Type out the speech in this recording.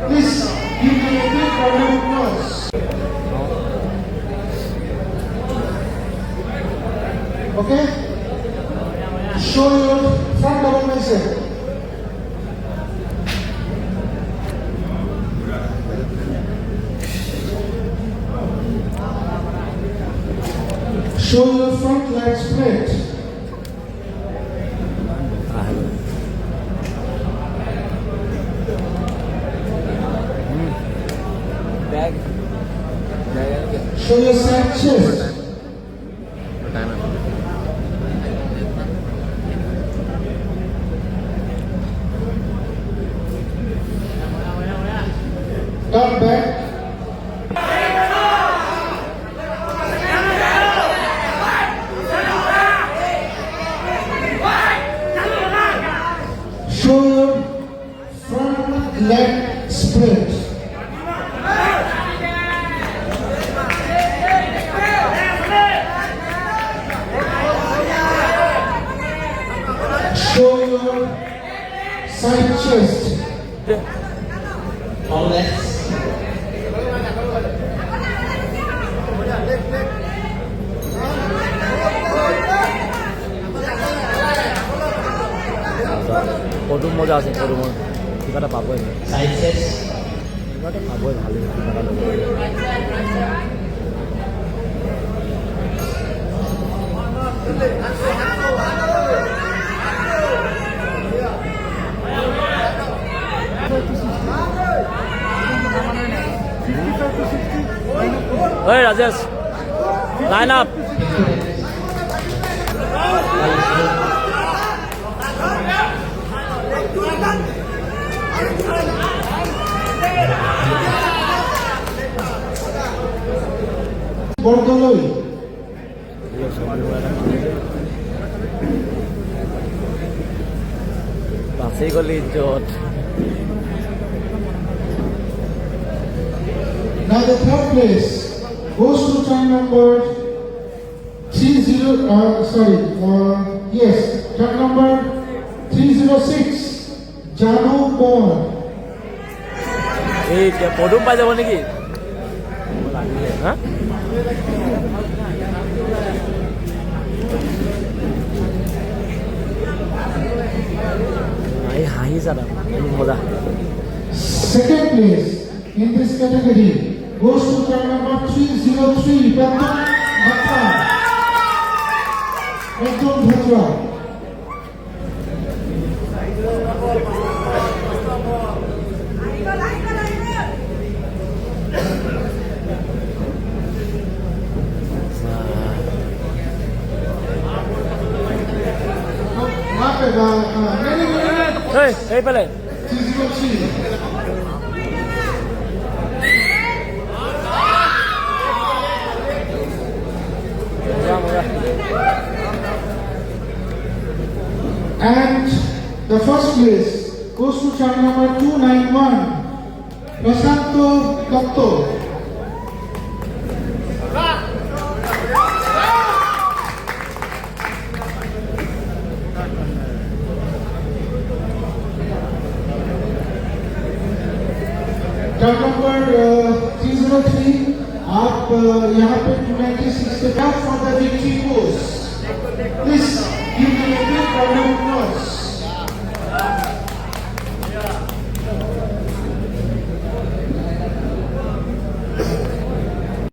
Please give me a big round of applause. Okay? Show your front double bicep. Show your front leg straight. Show your side chest. Turn back. Show your front leg spread. Show your side chest. All legs. পদুম মজা আছে পদুমৰ কিবা এটা পাবই Side chest. কিবা এটা পাবই ভালেই কিবা এটা ল'ব ঐ ৰাজেশ লাইন আপ বর্দলৈ বাচি গ'লি ইজ্জত Now the third place goes to turn number 30, yes, turn number 306, Janu Kaur. এই পদুম পাই যাব নেকি হা এই হাঁহিছা দাম মজা Second place in this category goes to turn number 303, Pratham Bhatra. Pratham Bhatra. এই পেলে 303. And the first place goes to chart number 291, Prasanto Katto. Chart number 303, आप यहाँ पे 296 के बाद for the victory pose. Please give me a big round of